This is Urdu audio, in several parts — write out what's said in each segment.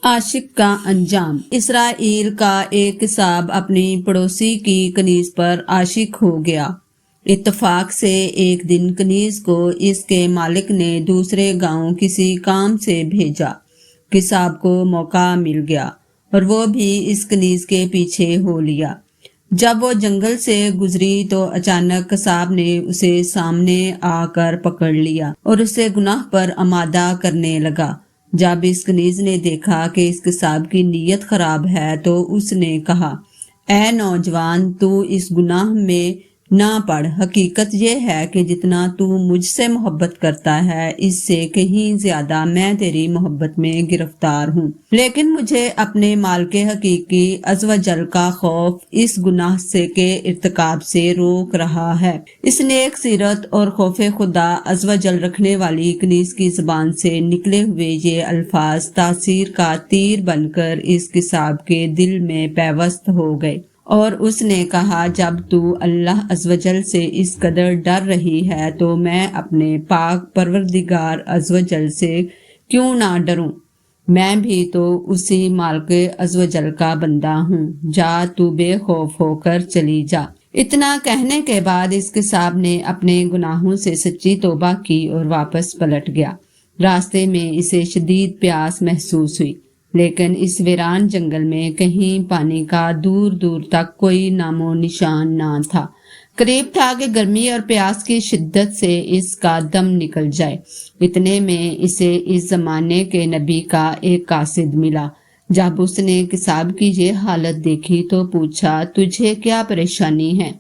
عاشق کا انجام۔ اسرائیل کا ایک قصاب اپنی پڑوسی کی کنیز پر عاشق ہو گیا۔ اتفاق سے ایک دن کنیز کو اس کے مالک نے دوسرے گاؤں کسی کام سے بھیجا۔ قصاب کو موقع مل گیا اور وہ بھی اس کنیز کے پیچھے ہو لیا۔ جب وہ جنگل سے گزری تو اچانک قصاب نے اسے سامنے آ کر پکڑ لیا اور اسے گناہ پر آمادہ کرنے لگا۔ جب اس کنیز نے دیکھا کہ اس قصاب کی نیت خراب ہے تو اس نے کہا، اے نوجوان، تو اس گناہ میں نہ پڑ۔ حقیقت یہ ہے کہ جتنا تو مجھ سے محبت کرتا ہے اس سے کہیں زیادہ میں تیری محبت میں گرفتار ہوں، لیکن مجھے اپنے مالک حقیقی عز و جل کا خوف اس گناہ سے کے ارتکاب سے روک رہا ہے۔ اس نیک سیرت اور خوف خدا عز و جل رکھنے والی کنیز کی زبان سے نکلے ہوئے یہ الفاظ تاثیر کا تیر بن کر اس قصاب کے دل میں پیوست ہو گئے، اور اس نے کہا، جب تو اللہ عز و جل سے اس قدر ڈر رہی ہے تو میں اپنے پاک پروردگار عز و جل سے کیوں نہ ڈروں؟ میں بھی تو اسی مالک عز و جل کا بندہ ہوں۔ جا، تو بے خوف ہو کر چلی جا۔ اتنا کہنے کے بعد اس قصاب نے اپنے گناہوں سے سچی توبہ کی اور واپس پلٹ گیا۔ راستے میں اسے شدید پیاس محسوس ہوئی، لیکن اس ویران جنگل میں کہیں پانی کا دور دور تک کوئی نام و نشان نہ تھا۔ قریب تھا کہ گرمی اور پیاس کی شدت سے اس کا دم نکل جائے۔ اتنے میں اسے اس زمانے کے نبی کا ایک قاصد ملا۔ جب اس نے قصاب کی یہ حالت دیکھی تو پوچھا، تجھے کیا پریشانی ہے؟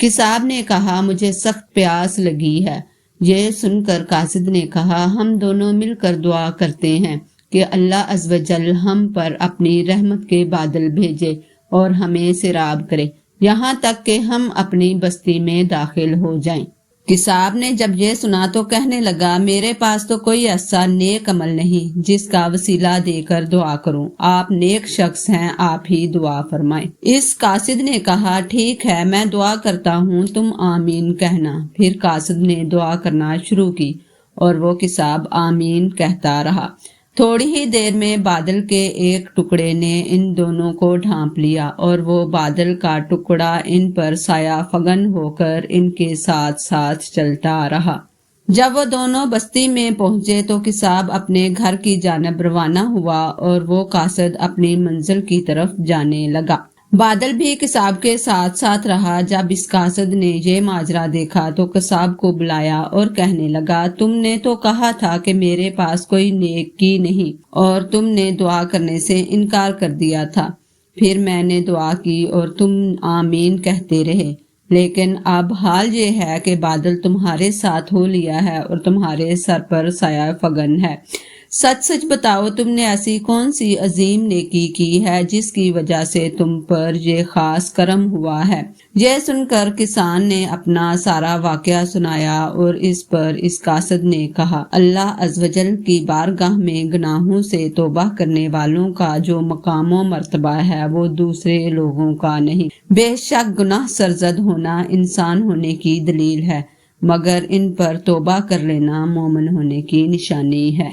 قصاب نے کہا، مجھے سخت پیاس لگی ہے۔ یہ سن کر قاصد نے کہا، ہم دونوں مل کر دعا کرتے ہیں کہ اللہ عز و جل ہم پر اپنی رحمت کے بادل بھیجے اور ہمیں سیراب کرے، یہاں تک کہ ہم اپنی بستی میں داخل ہو جائیں۔ قصاب نے جب یہ سنا تو کہنے لگا، میرے پاس تو کوئی ایسا نیک عمل نہیں جس کا وسیلہ دے کر دعا کروں۔ آپ نیک شخص ہیں، آپ ہی دعا فرمائیں۔ اس قاصد نے کہا، ٹھیک ہے، میں دعا کرتا ہوں، تم آمین کہنا۔ پھر قاصد نے دعا کرنا شروع کی اور وہ قصاب آمین کہتا رہا۔ تھوڑی ہی دیر میں بادل کے ایک ٹکڑے نے ان دونوں کو ڈھانپ لیا اور وہ بادل کا ٹکڑا ان پر سایہ فگن ہو کر ان کے ساتھ ساتھ چلتا رہا۔ جب وہ دونوں بستی میں پہنچے تو قصاب اپنے گھر کی جانب روانہ ہوا اور وہ قاصد اپنی منزل کی طرف جانے لگا۔ بادل بھی قصاب کے ساتھ ساتھ رہا۔ جب اس قاصد نے یہ ماجرا دیکھا تو قصاب کو بلایا اور کہنے لگا، تم نے تو کہا تھا کہ میرے پاس کوئی نیکی نہیں اور تم نے دعا کرنے سے انکار کر دیا تھا۔ پھر میں نے دعا کی اور تم آمین کہتے رہے، لیکن اب حال یہ ہے کہ بادل تمہارے ساتھ ہو لیا ہے اور تمہارے سر پر سایہ فگن ہے۔ سچ سچ بتاؤ، تم نے ایسی کون سی عظیم نیکی کی ہے جس کی وجہ سے تم پر یہ خاص کرم ہوا ہے؟ یہ سن کر کسان نے اپنا سارا واقعہ سنایا اور اس پر اس قاصد نے کہا، اللہ عز و جل کی بارگاہ میں گناہوں سے توبہ کرنے والوں کا جو مقام و مرتبہ ہے وہ دوسرے لوگوں کا نہیں۔ بے شک گناہ سرزد ہونا انسان ہونے کی دلیل ہے، مگر ان پر توبہ کر لینا مومن ہونے کی نشانی ہے۔